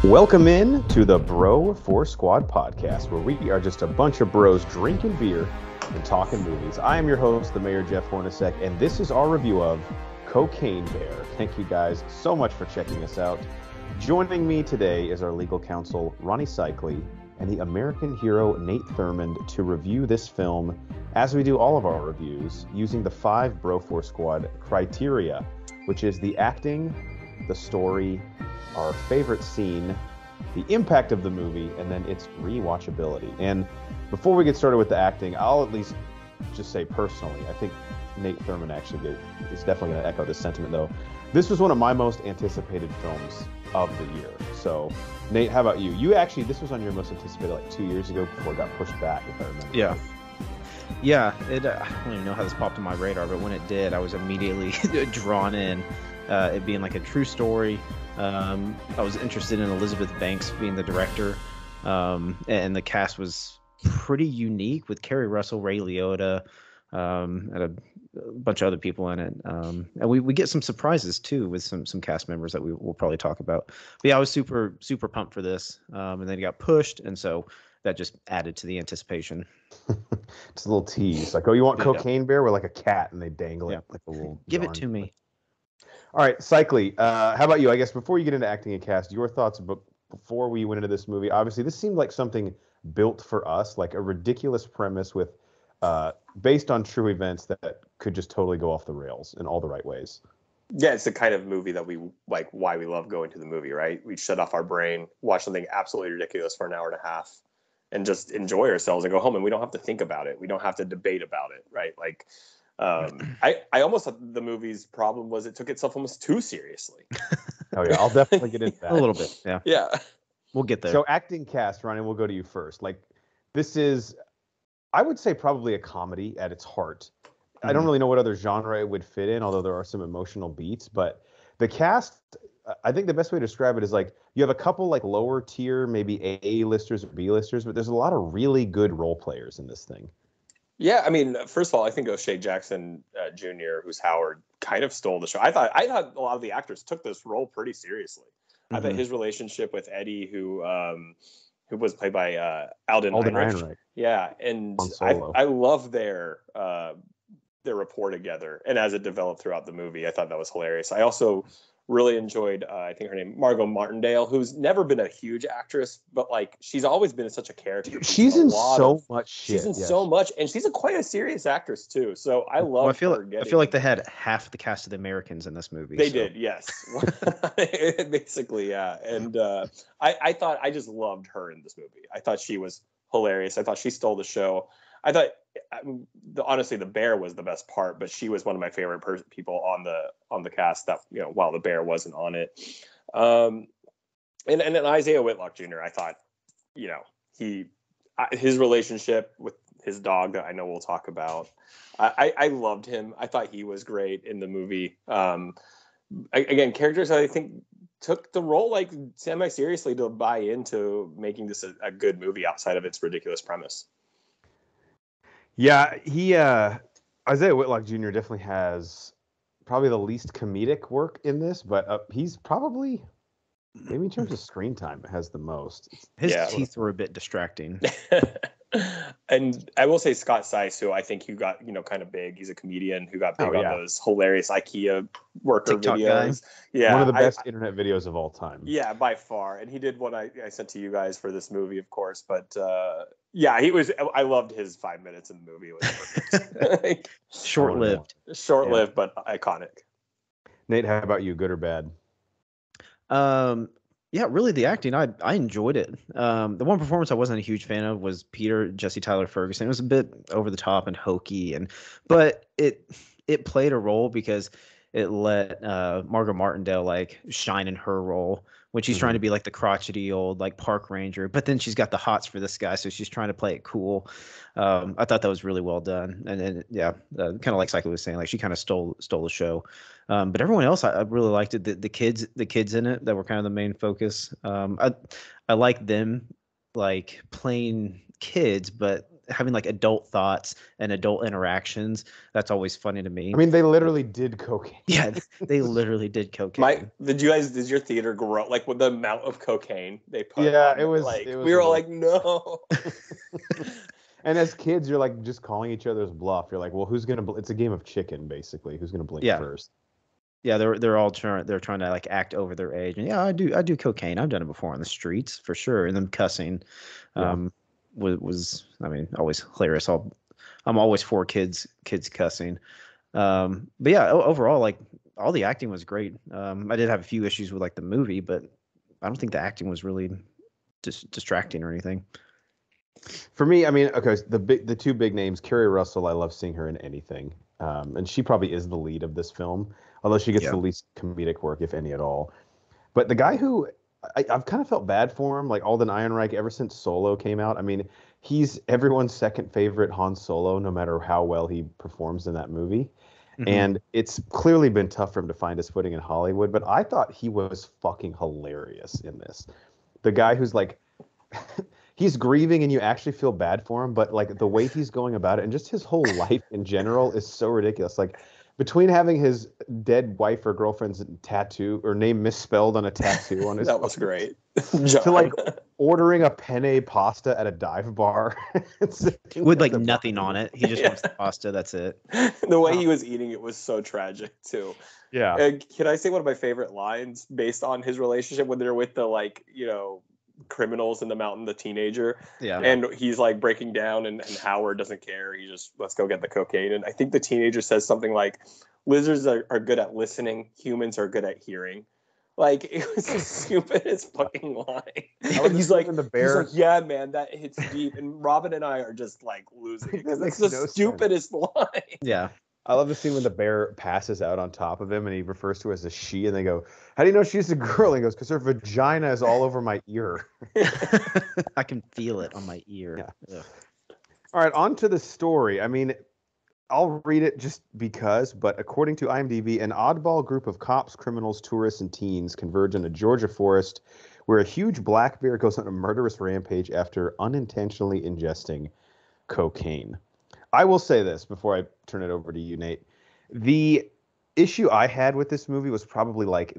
Welcome in to the Bro 4 Squad podcast, where we are just a bunch of bros drinking beer and talking movies. I am your host, the Mayor Jeff Hornacek, and this is our review of Cocaine Bear. Thank you guys so much for checking us out. Joining me today is our legal counsel, Ronnie Cycli, and the American hero, Nate Thurmond, to review this film, as we do all of our reviews, using the 5 Bro 4 Squad criteria, which is the acting, the story, our favorite scene, the impact of the movie, and then its rewatchability. And before we get started with the acting, I'll at least just say personally, I think Nate Thurmond actually is definitely going to echo this sentiment, though. This was one of my most anticipated films of the year. So, Nate, how about you? This was on your most anticipated like 2 years ago before it got pushed back, if I remember. Yeah. Yeah, I don't even know how this popped on my radar, but when it did, I was immediately drawn in. It being like a true story. I was interested in Elizabeth Banks being the director, and the cast was pretty unique with Kerry Russell, Ray Liotta, and a bunch of other people in it. And we get some surprises too with some cast members that we'll probably talk about. But yeah, I was super pumped for this, and then it got pushed, and so that just added to the anticipation. Just a little tease, like, oh, you want Cocaine Bear? We're like a cat, and they dangle it like a little. Give it to me. All right, Cycli, how about you? I guess before you get into acting and cast, your thoughts before we went into this movie. Obviously, this seemed like something built for us, like a ridiculous premise with based on true events that could just totally go off the rails in all the right ways. Yeah, it's the kind of movie that we like, why we love going to the movie, right? We shut off our brain, watch something absolutely ridiculous for an hour and a half, and just enjoy ourselves and go home, and we don't have to think about it. We don't have to debate about it, right? Like, I almost thought the movie's problem was it took itself almost too seriously. Oh yeah, I'll definitely get into that. A little bit, yeah. Yeah. We'll get there. So acting, cast, Ryan, we'll go to you first. Like, this is, I would say, probably a comedy at its heart. I don't really know what other genre it would fit in, although there are some emotional beats. But the cast, I think the best way to describe it is like you have a couple like lower tier, maybe A-listers or B-listers, but there's a lot of really good role players in this thing. Yeah, I mean, first of all, I think O'Shea Jackson Jr., who's Howard, kind of stole the show. I thought a lot of the actors took this role pretty seriously. I thought his relationship with Eddie, who was played by Alden Ehrenreich. Yeah, and I love their rapport together, and as it developed throughout the movie, I thought that was hilarious. I also really enjoyed, I think her name, Margot Martindale, who's never been a huge actress, but like she's always been such a character. She's in so much shit. She's in so much, and she's quite a serious actress too. So I love. I feel like they had half the cast of the Americans in this movie. They did, yes. Basically, yeah. And I just loved her in this movie. I thought she was hilarious. I thought she stole the show. I thought, honestly, the bear was the best part, but she was one of my favorite people on the cast. That, you know, while the bear wasn't on it, and then Isaiah Whitlock Jr. I thought, you know, his relationship with his dog that I know we'll talk about. I loved him. I thought he was great in the movie. Again, characters that I think took the role like semi seriously to buy into making this a good movie outside of its ridiculous premise. Yeah, Isaiah Whitlock Jr. definitely has probably the least comedic work in this, but he's probably, maybe in terms of screen time, has the most. His teeth were a bit distracting. And I will say Scott Seiss, who I think he got, you know, kind of big. He's a comedian who got big on those hilarious IKEA worker TikTok videos. Guy. Yeah, one of the best internet videos of all time. Yeah, by far. And he did what I sent to you guys for this movie, of course. But yeah, I loved his 5 minutes in the movie. It was perfect. Short-lived. Short-lived, but iconic. Nate, how about you? Good or bad? Yeah, really, the acting, I enjoyed it. The one performance I wasn't a huge fan of was Jesse Tyler Ferguson. It was a bit over the top and hokey, but it played a role because it let Margot Martindale like shine in her role when she's trying to be like the crotchety old like park ranger, but then she's got the hots for this guy, so she's trying to play it cool. I thought that was really well done, and then kind of like Cycli was saying, like she kind of stole the show. But everyone else, I really liked it. The kids in it that were kind of the main focus. I like them like playing kids, but having like adult thoughts and adult interactions. That's always funny to me. I mean, they literally did cocaine. Yeah, they literally did cocaine. Did your theater grow like with the amount of cocaine they put? Yeah, on it was like it was we were a all little- like, no. And as kids, you're like just calling each other's bluff. You're like, well, who's gonna? It's a game of chicken, basically. Who's gonna blink Yeah. first? Yeah, they're all trying to like act over their age. And yeah, I do cocaine. I've done it before on the streets for sure. And then cussing, was I mean always hilarious. I'm always for kids cussing. But yeah, overall like all the acting was great. I did have a few issues with like the movie, but I don't think the acting was really distracting or anything. For me, I mean, okay, the two big names, Kerry Russell. I love seeing her in anything, and she probably is the lead of this film, although she gets the least comedic work, if any at all. But the guy who I've kind of felt bad for him, like Alden Ehrenreich, ever since Solo came out. I mean, he's everyone's second favorite Han Solo, no matter how well he performs in that movie. Mm-hmm. And it's clearly been tough for him to find his footing in Hollywood, but I thought he was fucking hilarious in this. The guy who's like, he's grieving and you actually feel bad for him, but like the way he's going about it and just his whole life in general is so ridiculous. Like between having his dead wife or girlfriend's tattoo or name misspelled on a tattoo on his that was great. to like ordering a penne pasta at a dive bar with like nothing on it. He just wants the pasta. That's it. The way he was eating it was so tragic too. Yeah. Can I say one of my favorite lines based on his relationship when they're with the like, criminals in the mountain, the teenager. Yeah. And he's like breaking down and Howard doesn't care. He just, let's go get the cocaine. And I think the teenager says something like, lizards are good at listening. Humans are good at hearing. Like, it was the stupidest fucking line. And he's like, yeah, man, that hits deep. And Robin and I are just like losing it because it's the stupidest line. Yeah. I love the scene when the bear passes out on top of him and he refers to her as a she, and they go, how do you know she's a girl? And he goes, because her vagina is all over my ear. I can feel it on my ear. Yeah. All right, on to the story. I mean, I'll read it just because, but according to IMDb, an oddball group of cops, criminals, tourists, and teens converge in a Georgia forest where a huge black bear goes on a murderous rampage after unintentionally ingesting cocaine. I will say this before I turn it over to you, Nate. The issue I had with this movie was probably like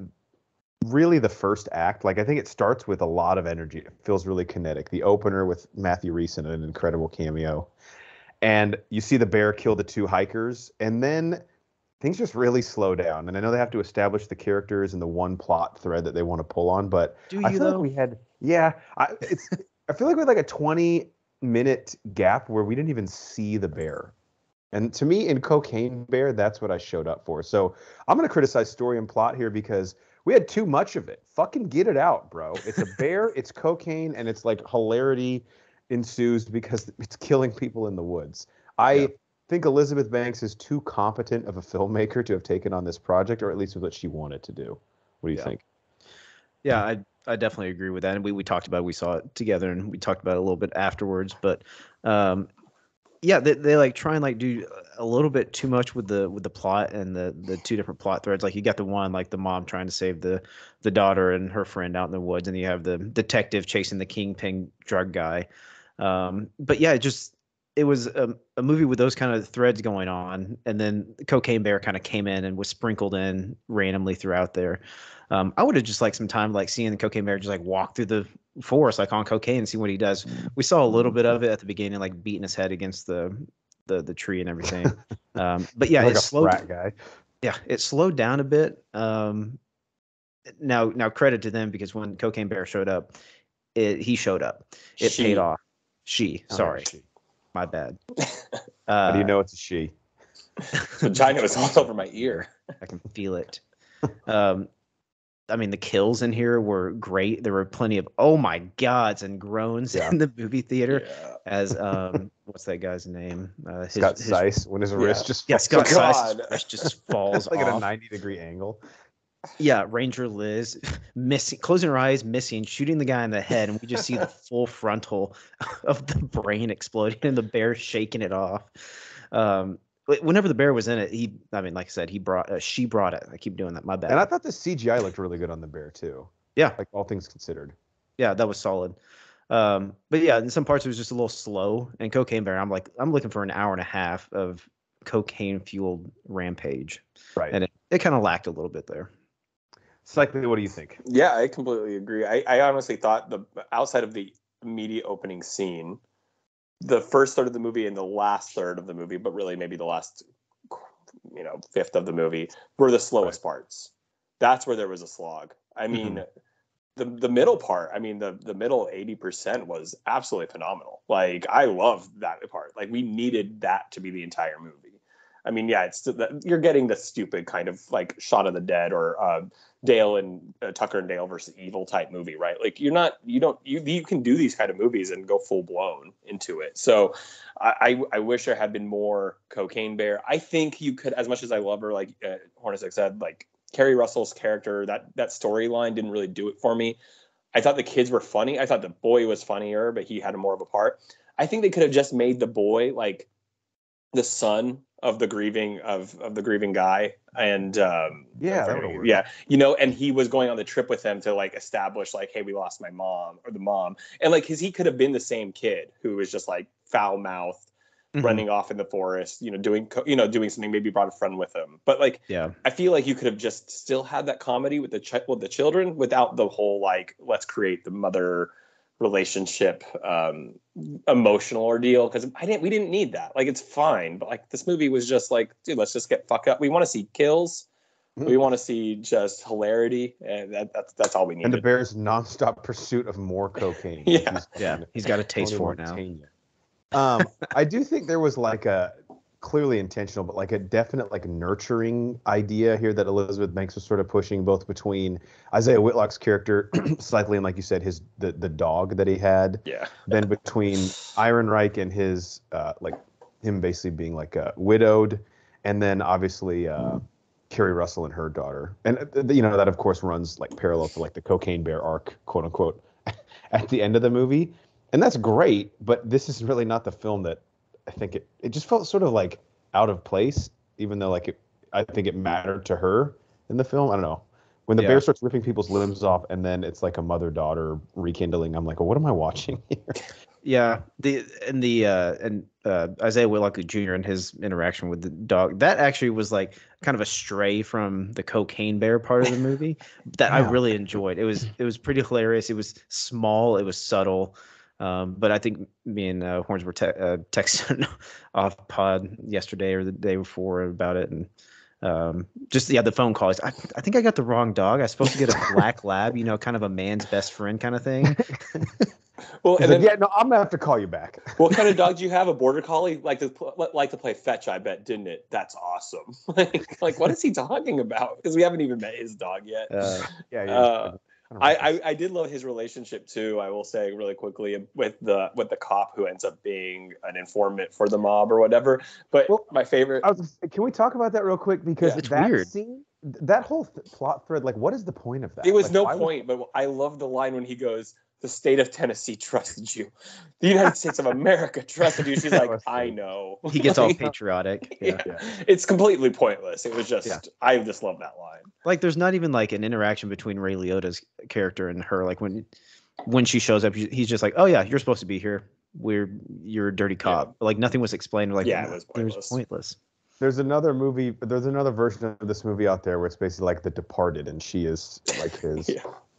really the first act. Like I think it starts with a lot of energy. It feels really kinetic. The opener with Matthew Rhys in an incredible cameo. And you see the bear kill the two hikers, and then things just really slow down. And I know they have to establish the characters and the one plot thread that they want to pull on, but I feel like we had I feel like we had like a 20-minute gap where we didn't even see the bear. And to me, in Cocaine Bear, that's what I showed up for. So I'm going to criticize story and plot here because we had too much of it. Fucking get it out, bro. It's a bear, it's cocaine, and it's like hilarity ensues because it's killing people in the woods. I think Elizabeth Banks is too competent of a filmmaker to have taken on this project, or at least what she wanted to do. What do you think? Yeah, I definitely agree with that. And we talked about it. We saw it together and we talked about it a little bit afterwards. But they like try and like do a little bit too much with the plot and the two different plot threads. Like you got the one like the mom trying to save the daughter and her friend out in the woods, and you have the detective chasing the kingpin drug guy. But yeah, it was a movie with those kind of threads going on, and then Cocaine Bear kind of came in and was sprinkled in randomly throughout there. I would have just liked some time like seeing the Cocaine Bear just like walk through the forest like on cocaine and see what he does. We saw a little bit of it at the beginning, like beating his head against the tree and everything. But yeah, like it slowed. Frat guy. Yeah, it slowed down a bit. Now credit to them because when Cocaine Bear showed up, he showed up. It paid off. Sorry. My bad. How do you know it's a she? Vagina was all over my ear. I can feel it. I mean, the kills in here were great. There were plenty of oh my gods and groans in the movie theater. Yeah. As what's that guy's name? Scott Seiss when his wrist just Scott Seiss' wrist just falls like off. At a 90-degree angle. Yeah, Ranger Liz missing, closing her eyes, missing, shooting the guy in the head, and we just see the full frontal of the brain exploding and the bear shaking it off. Whenever the bear was in it, like I said, she brought it. I keep doing that. My bad. And I thought the CGI looked really good on the bear too. Yeah, like all things considered. Yeah, that was solid. But yeah, in some parts it was just a little slow. And Cocaine Bear, I'm looking for an hour and a half of cocaine fueled rampage, Right. and it kind of lacked a little bit there. Cycly, what do you think? Yeah, I completely agree. I honestly thought outside of the immediate opening scene, the first third of the movie and the last third of the movie, but really maybe the last, fifth of the movie were the slowest parts. That's where there was a slog. I mean, the middle part, the middle 80% was absolutely phenomenal. Like, I love that part. Like, we needed that to be the entire movie. I mean, yeah, you're getting the stupid kind of like Shaun of the Dead or Dale and Tucker and Dale versus Evil type movie, right? Like, you can do these kind of movies and go full blown into it. So I wish there had been more Cocaine Bear. I think you could, as much as I love her, like Hornacek said, like Kerry Russell's character, that storyline didn't really do it for me. I thought the kids were funny. I thought the boy was funnier, but he had more of a part. I think they could have just made the boy like the son of the grieving guy, and and he was going on the trip with them to like establish like, hey, we lost my mom, or the mom, and like he could have been the same kid who was just like foul mouthed, running off in the forest, doing something, maybe brought a friend with him, but like, yeah, I feel like you could have just still had that comedy with the children without the whole like, let's create the mother relationship emotional ordeal, because we didn't need that. Like, it's fine, but like this movie was just like, dude, let's just get fucked up. We want to see kills, we want to see just hilarity, and that's all we need. And the bear's nonstop pursuit of more cocaine. He's got a taste for it now. I do think there was like a clearly intentional, but like a definite like nurturing idea here that Elizabeth Banks was sort of pushing, both between Isaiah Whitlock's character Cycling, like you said, the dog that he had, then between Ehrenreich and his like him basically being like widowed, and then obviously Kerry Russell and her daughter, and that of course runs like parallel to like the Cocaine Bear arc, quote unquote, at the end of the movie, and that's great. But this is really not the film that I think it just felt sort of like out of place, even though like I think it mattered to her in the film. I don't know. When the bear starts ripping people's limbs off and then it's like a mother-daughter rekindling, I'm like, well, what am I watching here? Yeah, Isaiah Whitlock Jr. and his interaction with the dog, that actually was like kind of a stray from the Cocaine Bear part of the movie that I really enjoyed. It was pretty hilarious. It was small. It was subtle. But I think me and Horns were texting off pod yesterday or the day before about it, and the phone calls. I think I got the wrong dog. I was supposed to get a black lab, kind of a man's best friend kind of thing. Well, and then, I'm gonna have to call you back. What kind of dog do you have? A border collie? Like to play fetch, I bet, didn't it? That's awesome. like what is he talking about? Because we haven't even met his dog yet. I did love his relationship too. I will say really quickly with the cop who ends up being an informant for the mob or whatever. But my favorite. Can we talk about that real quick, because it's weird. Scene, that whole plot thread, like, what is the point of that? It was no point, but I love the line when he goes, "The state of Tennessee trusted you. The United States of America trusted you." She's like, I know. He gets all patriotic. Yeah. It's completely pointless. It was just, I just love that line. Like, there's not even like an interaction between Ray Liotta's character and her. Like when she shows up, he's just like, "Oh yeah, you're supposed to be here. You're a dirty cop." Yeah. Like, nothing was explained. Like, it was pointless. It was pointless. There's another version of this movie out there where it's basically like The Departed, and she is like his.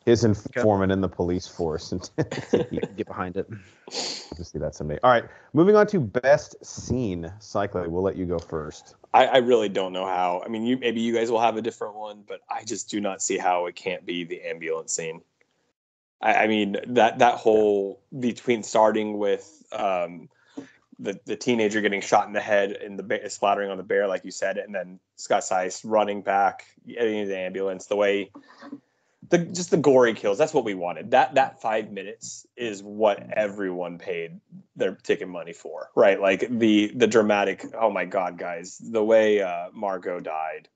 His informant in the police force. And you can get behind it. To see that someday. All right, moving on to best scene. Cycling, we'll let you go first. I really don't know how. I mean, maybe you guys will have a different one, but I just do not see how it can't be the ambulance scene. I mean, that whole between starting with the teenager getting shot in the head and the splattering on the bear, like you said, and then Scott Seiss running back into the ambulance, the way. Just the gory kills. That's what we wanted. That 5 minutes is what everyone paid their ticket money for, right? Like the dramatic. Oh my God, guys! The way Margot died,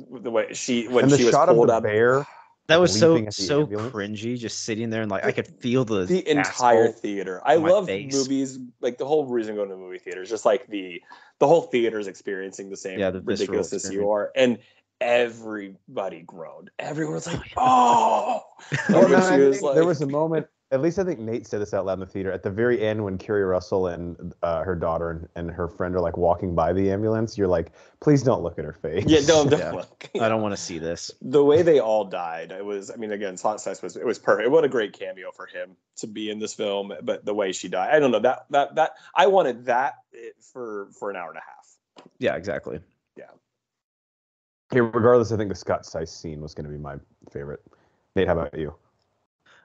the way she was pulled up. Bear, that was so cringy. Just sitting there and like I could feel the entire theater. I love movies. Like the whole reason going to a movie theater is just like the whole theater is experiencing the same ridiculousness you are, and everybody groaned. Everyone was like, "Oh!" There was a moment at least I think Nate said this out loud in the theater. At the very end, when Kerry Russell and her daughter and her friend are like walking by the ambulance, you're like, please don't look at her face. Yeah, don't Yeah. look. I don't want to see this. The way they all died, it was. I mean, again, Slot Size it was perfect. What a great cameo for him to be in this film. But the way she died, I don't know that I wanted that for an hour and a half. Yeah, exactly. Yeah. Hey, regardless, I think the Scott Seiss scene was going to be my favorite. Nate, how about you?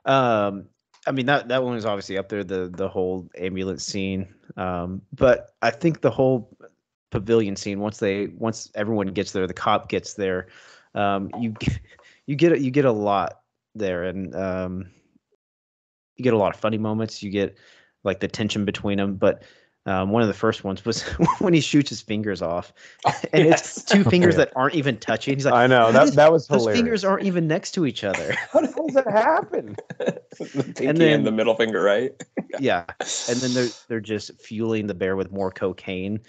I mean that one is obviously up there, the whole ambulance scene. But I think the whole pavilion scene, once everyone gets there, the cop gets there, you get a lot there, and you get a lot of funny moments. You get like the tension between them, but one of the first ones was when he shoots his fingers off, and it's two fingers that aren't even touching. He's like, I know that was those hilarious. fingers aren't even next to each other. How the hell does that happen? The pinky And then- the middle finger, right? Yeah, and then they're just fueling the bear with more cocaine,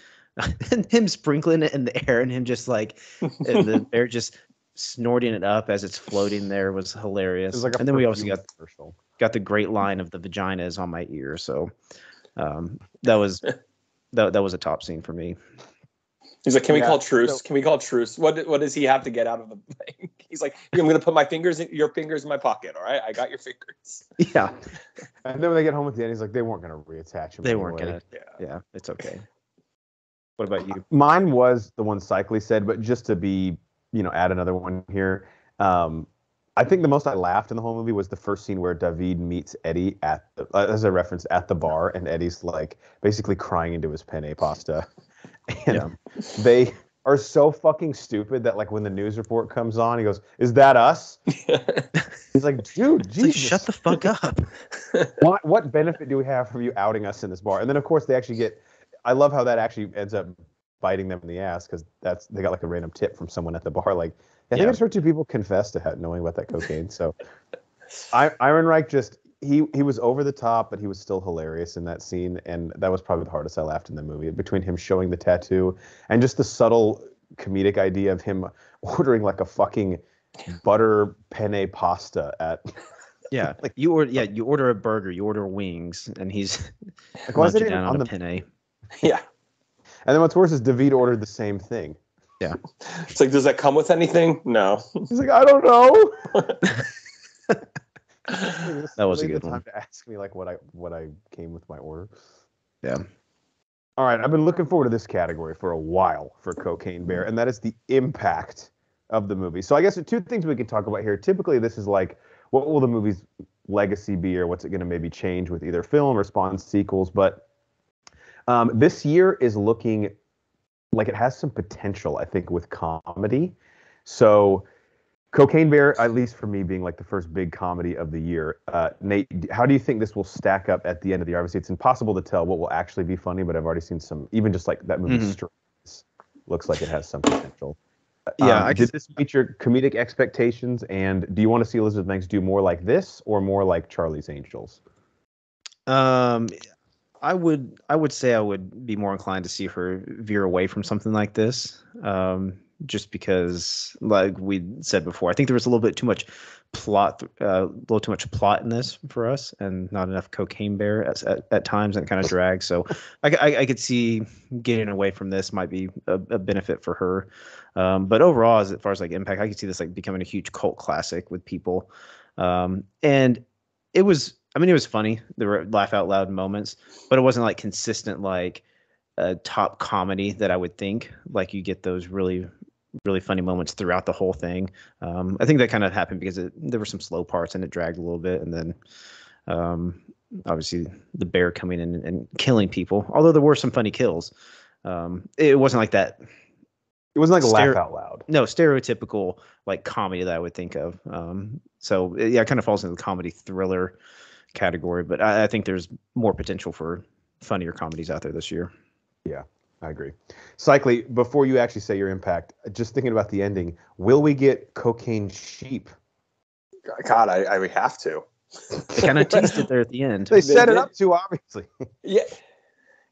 and him sprinkling it in the air, and him just like, and the bear just snorting it up as it's floating there was hilarious. It was like a and then we also perfume commercial. got the great line of the vagina is on my ear. So that was a top scene for me. He's like, can we Yeah, call truce? so- Can we call truce? What does he have to get out of the thing? He's like, I'm going to put your fingers in my pocket. All right, I got your fingers. Yeah, And then when they get home at the end, he's like, they weren't going to reattach him. they weren't anyway. gonna. Yeah, it's okay. What about you? Mine was the one Cycly said, but just to be, add another one here. I think the most I laughed in the whole movie was the first scene where David meets Eddie as a reference, at the bar, and Eddie's like basically crying into his penne pasta. And they are so fucking stupid that like when the news report comes on, he goes, "Is that us?" He's like, "Dude, It's like, Jesus, shut the fuck up." what benefit do we have from you outing us in this bar?" And then of course they actually get. I love how that actually ends up biting them in the ass because they got like a random tip from someone at the bar. Like, I think I've heard two people confess to knowing about that cocaine. So, Ehrenreich just he was over the top, but he was still hilarious in that scene, and that was probably the hardest I laughed in the movie. Between him showing the tattoo and just the subtle comedic idea of him ordering like a fucking butter penne pasta at. Yeah, like you order a burger, you order wings, and he's Like, why is it munching even down on on the a penne. Yeah. And then what's worse is David ordered the same thing. Yeah, It's like, does that come with anything? No. He's like, I don't know. That was a Really good the time one. to ask me like what I came with my order. Yeah. All right, I've been looking forward to this category for a while for Cocaine Bear, and that is the impact of the movie. So I guess the two things we can talk about here. Typically, this is like, what will the movie's legacy be, or what's it going to maybe change with either film or spawn sequels? But this year is looking like it has some potential, I think, with comedy. So Cocaine Bear, at least for me, being like the first big comedy of the year. Nate, how do you think this will stack up at the end of the year? Obviously, it's impossible to tell what will actually be funny, but I've already seen some, even just like that movie Strays, looks like it has some potential. Yeah, did this meet your comedic expectations? And do you want to see Elizabeth Banks do more like this or more like Charlie's Angels? I would say I would be more inclined to see her veer away from something like this. Just because, like we said before, I think there was a little bit too much plot, in this for us, and not enough Cocaine Bear at times, and it kind of drags. So I could see getting away from this might be a benefit for her. But overall, as far as like impact, I could see this like becoming a huge cult classic with people. And it was funny. There were laugh out loud moments, but it wasn't like consistent like a top comedy that I would think. Like you get those really, really funny moments throughout the whole thing. I think that kind of happened because there were some slow parts and it dragged a little bit, and then obviously the bear coming in and killing people. Although there were some funny kills, it wasn't like that. It wasn't like laugh out loud. No, stereotypical like comedy that I would think of. So yeah, it kind of falls into the comedy thriller category, but I think there's more potential for funnier comedies out there this year. Yeah, I agree. Cycly, before you actually say your impact, just thinking about the ending, will we get Cocaine Sheep? God, I have to. They kind of teased it there at the end. They set it did. up to, obviously. Yeah.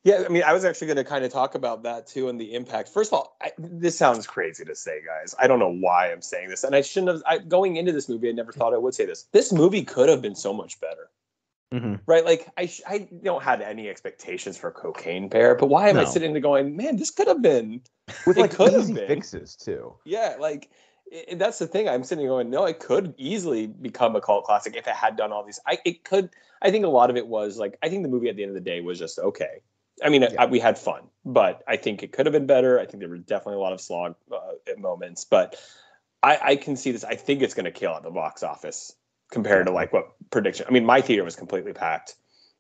Yeah, I mean, I was actually going to kind of talk about that too and the impact. First of all, this sounds crazy to say, guys. I don't know why I'm saying this, and I shouldn't have. Going into this movie, I never thought I would say this. This movie could have been so much better. right? Like I don't have any expectations for Cocaine Bear, but why am I No. sitting there going, man, this could have been with it like could have easy been. fixes too. Yeah, like that's the thing. I'm sitting there going, no, it could easily become a cult classic if it had done all these. It could. I think a lot of it was like, I think the movie at the end of the day was just okay. I mean, we had fun, but I think it could have been better. I think there were definitely a lot of slog moments, but I can see this. I think it's going to kill at the box office compared to like what prediction. I mean, my theater was completely packed.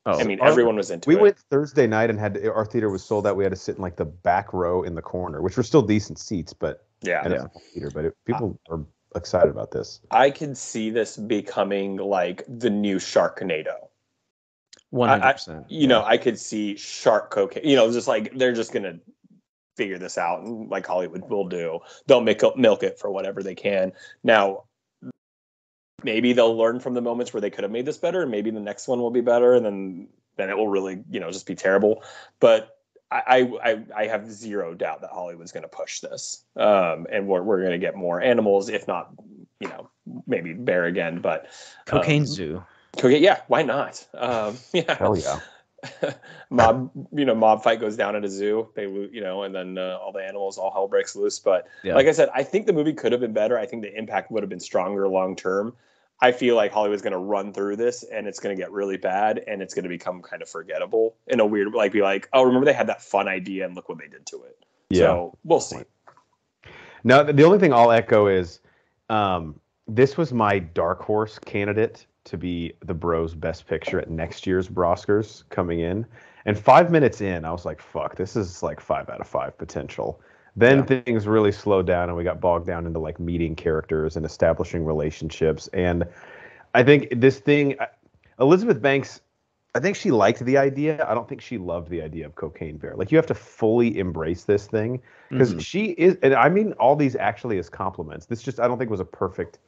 Oh, I mean, everyone was into it. We went Thursday night and our theater was sold out. We had to sit in like the back row in the corner, which were still decent seats, but theater. But people are excited about this. I could see this becoming like the new Sharknado. 100%. You know, I could see shark cocaine. You know, just like they're just gonna figure this out, and like Hollywood will do, they'll milk it for whatever they can. Now, maybe they'll learn from the moments where they could have made this better, and maybe the next one will be better, and then it will really, you know, just be terrible. But I have zero doubt that Hollywood's going to push this, and we're going to get more animals, if not, you know, maybe bear again, but Cocaine Zoo. Yeah, why not? Yeah, hell yeah. mob fight goes down at a zoo. They, you know, and then all the animals, all hell breaks loose. But like I said, I think the movie could have been better. I think the impact would have been stronger long term. I feel like Hollywood's going to run through this, and it's going to get really bad, and it's going to become kind of forgettable in a weird, like, be like, oh, remember they had that fun idea, and look what they did to it. Yeah. So we'll see. Now, the only thing I'll echo is, this was my dark horse candidate to be the Bros Best Picture at next year's Oscars coming in. And 5 minutes in, I was like, fuck, this is like 5 out of 5 potential. Then things really slowed down and we got bogged down into like meeting characters and establishing relationships. And I think this thing, Elizabeth Banks, I think she liked the idea. I don't think she loved the idea of Cocaine Bear. Like, you have to fully embrace this thing because she is, and I mean all these actually as compliments. This just, I don't think was a perfect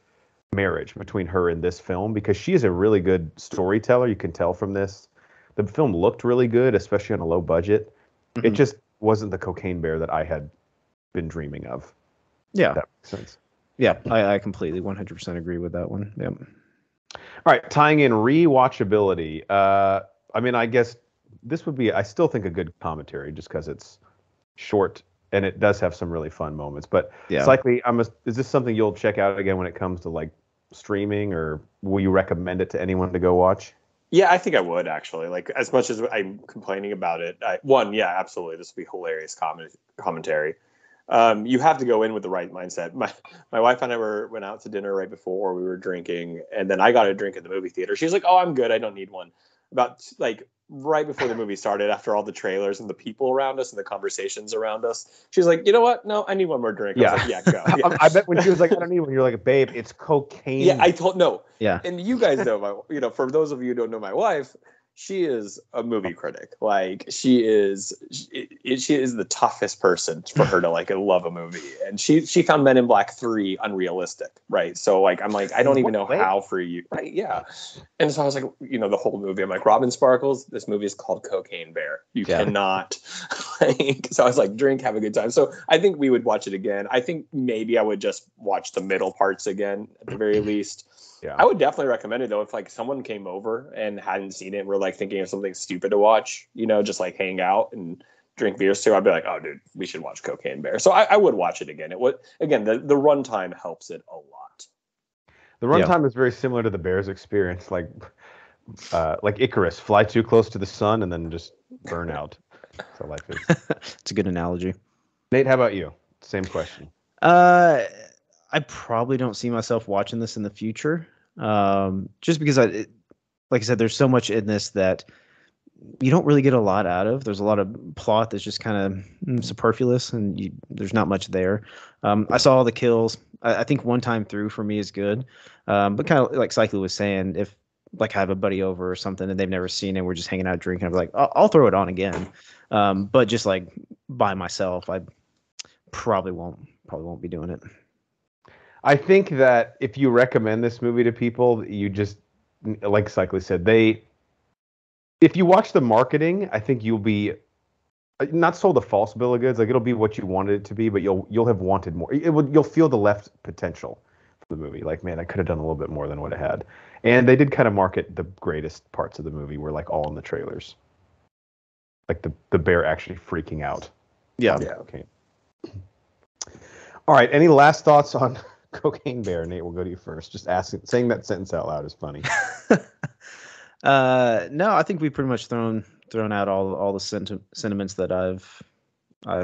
marriage between her and this film because she is a really good storyteller. You can tell from this. The film looked really good, especially on a low budget. It just wasn't the Cocaine Bear that I had been dreaming of. Yeah. That makes sense. Yeah, I completely 100% agree with that one. Yep. All right, tying in rewatchability. I mean, I guess this would be, I still think, a good commentary just because it's short and it does have some really fun moments. But Cycly, is this something you'll check out again when it comes to like streaming, or will you recommend it to anyone to go watch? Yeah, I think I would actually. Like, as much as I'm complaining about it, absolutely, this would be hilarious commentary. You have to go in with the right mindset. My wife and I went out to dinner right before, we were drinking, and then I got a drink at the movie theater. She's like, "Oh, I'm good. I don't need one." About like right before the movie started, after all the trailers and the people around us and the conversations around us, she's like, "You know what? No, I need one more drink." I was like, "Yeah, go." Yeah. I bet when she was like, "I don't need one," you're like, "Babe, it's cocaine." Yeah, I told no. Yeah. And you guys know for those of you who don't know my wife, she is a movie critic. Like, she is the toughest person for her to like love a movie. And she found Men in Black 3 unrealistic, right? So like, I'm like, I don't even know how for you, right? Yeah. And so I was like, the whole movie, I'm like, Robin Sparkles, this movie is called Cocaine Bear. You cannot like. So I was like, drink, have a good time. So I think we would watch it again. I think maybe I would just watch the middle parts again at the very least. Yeah. I would definitely recommend it though. If like someone came over and hadn't seen it and were like thinking of something stupid to watch, just like hang out and drink beers too, I'd be like, oh dude, we should watch Cocaine Bear. So I would watch it again. It would, again, the runtime helps it a lot. The runtime is very similar to the Bears experience, like Icarus, fly too close to the sun and then just burn out. So life is. It's a good analogy. Nate, how about you? Same question. I probably don't see myself watching this in the future. Just because like I said, there's so much in this that you don't really get a lot out of. There's a lot of plot that's just kind of superfluous, and there's not much there. I saw all the kills. I think one time through for me is good. But kind of like Cycly was saying, if like I have a buddy over or something and they've never seen it, we're just hanging out drinking, I'm like, I'll throw it on again. But just like by myself, I probably won't be doing it. I think that if you recommend this movie to people, you just, like Cycly said, if you watch the marketing, I think you'll be not sold a false bill of goods. Like, it'll be what you wanted it to be, but you'll have wanted more. You'll feel the left potential the movie. Like, man, I could have done a little bit more than what it had. And they did kind of market the greatest parts of the movie were like all in the trailers. Like the bear actually freaking out. Yeah. Okay. All right. Any last thoughts on Cocaine Bear? Nate, we'll go to you first. Just saying that sentence out loud is funny. No, I think we pretty much thrown out all the sentiments that I've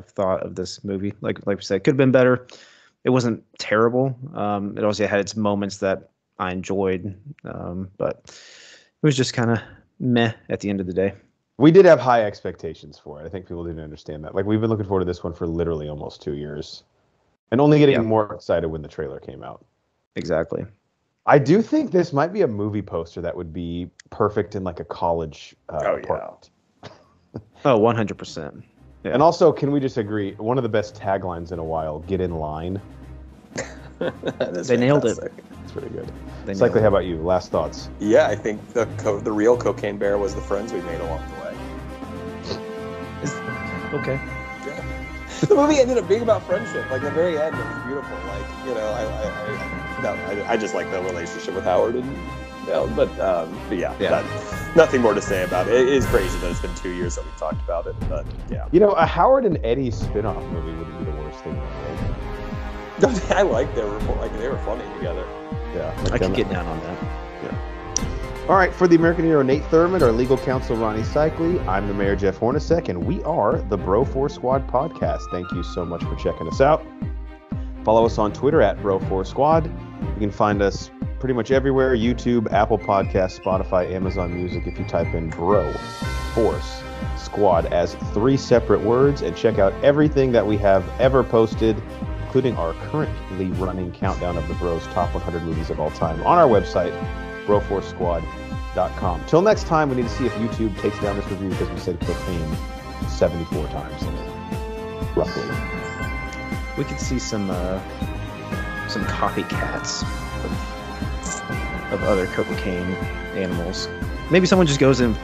thought of this movie. Like we said, could have been better. It wasn't terrible. It also had its moments that I enjoyed, but it was just kind of meh at the end of the day. We did have high expectations for it. I think people didn't understand that. Like, we've been looking forward to this one for literally almost 2 years, and only getting more excited when the trailer came out. Exactly. I do think this might be a movie poster that would be perfect in like a college apartment. Oh, 100%. Yeah. And also, can we just agree, one of the best taglines in a while, get in line. They nailed it. It's pretty good. Cycly, how about you? Last thoughts? Yeah, I think the real Cocaine Bear was the friends we made along the way. Okay. Yeah. The movie ended up being about friendship. Like, the very end, it was beautiful. Like, you know, I just like the relationship with Howard and, you know, but yeah. Nothing more to say about it. It is crazy that it's been 2 years that we've talked about it, but yeah. You know, a Howard and Eddie spin-off movie wouldn't be the worst thing in the world. I like they were funny together. Yeah, I could get down on that. All right, for the American hero Nate Thurmond, our legal counsel Ronnie Cycli, I'm the mayor Jeff Hornacek, and we are the Bro4 Squad podcast. Thank you so much for checking us out. Follow us on Twitter at Bro4 Squad. You can find us pretty much everywhere: YouTube, Apple Podcasts, Spotify, Amazon Music. If you type in Bro Force Squad as 3 separate words, and check out everything that we have ever posted, including our currently running countdown of the Bros top 100 movies of all time on our website, Bro4Squad.com. Till next time, we need to see if YouTube takes down this review because we said cocaine 74 times in it, roughly. We could see some copycats of other cocaine animals. Maybe someone just goes and